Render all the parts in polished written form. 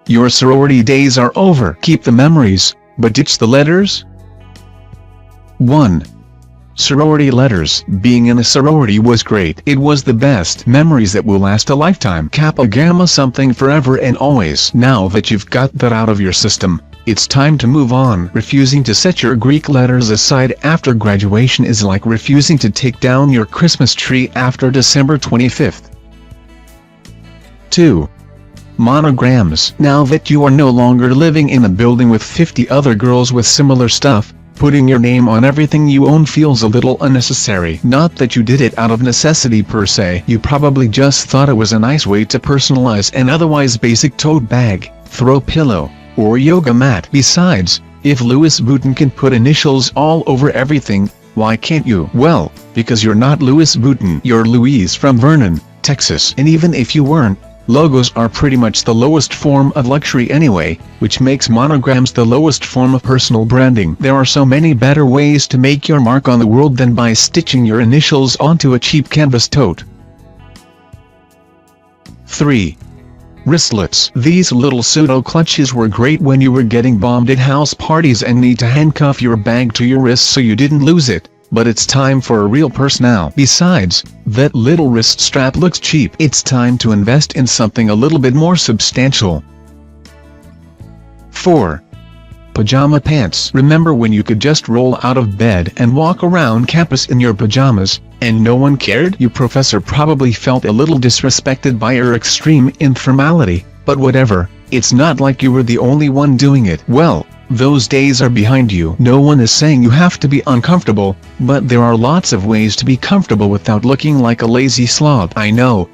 Your sorority days are over. Keep the memories, but ditch the letters. 1. Sorority letters. Being in a sorority was great. It was the best. Memories that will last a lifetime. Kappa Gamma something forever and always. Now that you've got that out of your system, it's time to move on. Refusing to set your Greek letters aside after graduation is like refusing to take down your Christmas tree after December 25th. 2. Monograms. Now that you are no longer living in a building with 50 other girls with similar stuff, putting your name on everything you own feels a little unnecessary. Not that you did it out of necessity per se. You probably just thought it was a nice way to personalize an otherwise basic tote bag, throw pillow, or yoga mat. Besides, if Louis Vuitton can put initials all over everything, why can't you? Well, because you're not Louis Vuitton. You're Louise from Vernon, Texas. And even if you weren't, logos are pretty much the lowest form of luxury anyway, which makes monograms the lowest form of personal branding. There are so many better ways to make your mark on the world than by stitching your initials onto a cheap canvas tote. 3. Wristlets. These little pseudo clutches were great when you were getting bombed at house parties and need to handcuff your bag to your wrist so you didn't lose it. But it's time for a real purse now. Besides, that little wrist strap looks cheap. It's time to invest in something a little bit more substantial. 4. Pajama pants. Remember when you could just roll out of bed and walk around campus in your pajamas, and no one cared? Your professor probably felt a little disrespected by your extreme informality, but whatever, it's not like you were the only one doing it. Well, those days are behind you. No one is saying you have to be uncomfortable, but there are lots of ways to be comfortable without looking like a lazy slob. I know,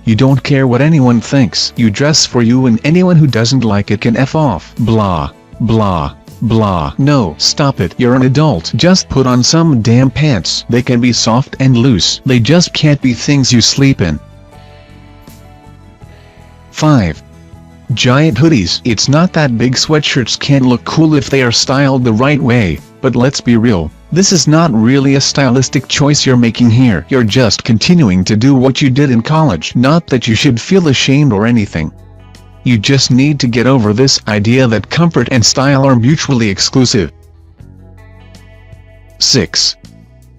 you don't care what anyone thinks. You dress for you and anyone who doesn't like it can F off. Blah, blah, blah. No, stop it. You're an adult. Just put on some damn pants. They can be soft and loose. They just can't be things you sleep in. 5. Giant hoodies. It's not that big sweatshirts can't look cool if they are styled the right way, but let's be real, this is not really a stylistic choice you're making here. You're just continuing to do what you did in college. Not that you should feel ashamed or anything. You just need to get over this idea that comfort and style are mutually exclusive. 6.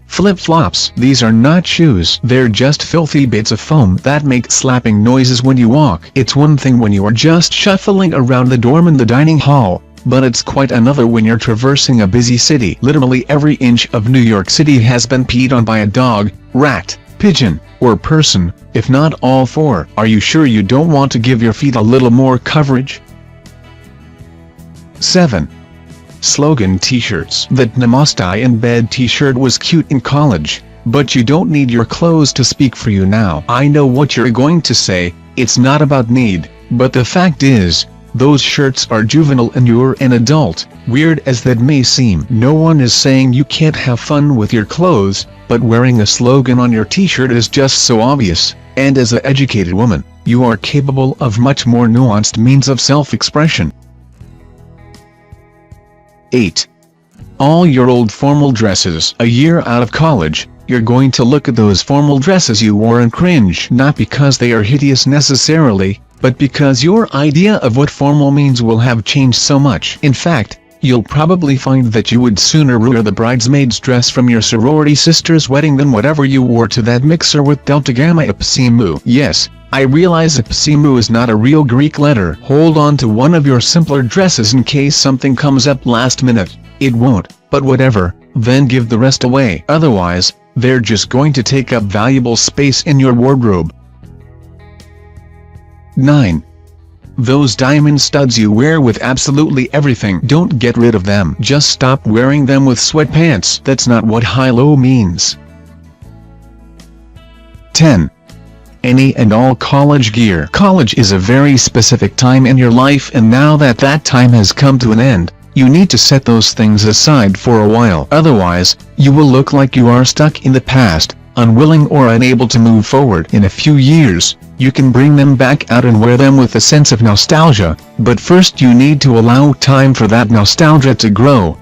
Flipflops. These are not shoes. They're just filthy bits of foam that make slapping noises when you walk. It's one thing when you are just shuffling around the dorm in the dining hall, but it's quite another when you're traversing a busy city. Literally every inch of New York City has been peed on by a dog, rat, pigeon, or person, if not all four. Are you sure you don't want to give your feet a little more coverage? 7. Slogan t-shirts. That Namaste in bed t-shirt was cute in college, but you don't need your clothes to speak for you now. I know what you're going to say, it's not about need, but the fact is, those shirts are juvenile and you're an adult. Weird as that may seem. No one is saying you can't have fun with your clothes, but wearing a slogan on your t-shirt is just so obvious, and as an educated woman, you are capable of much more nuanced means of self-expression. 8. All your old formal dresses. A year out of college, you're going to look at those formal dresses you wore and cringe. Not because they are hideous necessarily, but because your idea of what formal means will have changed so much. In fact, you'll probably find that you would sooner wear the bridesmaid's dress from your sorority sister's wedding than whatever you wore to that mixer with Delta Gamma Ipsi Mu. Yes, I realize Ipsi Mu is not a real Greek letter. Hold on to one of your simpler dresses in case something comes up last minute. It won't, but whatever, then give the rest away. Otherwise, they're just going to take up valuable space in your wardrobe. 9. Those diamond studs you wear with absolutely everything. Don't get rid of them. Just stop wearing them with sweatpants. That's not what high-low means. 10. Any and all college gear. College is a very specific time in your life, and now that that time has come to an end, you need to set those things aside for a while. Otherwise, you will look like you are stuck in the past, unwilling or unable to move forward in a few years, you can bring them back out and wear them with a sense of nostalgia, but first you need to allow time for that nostalgia to grow,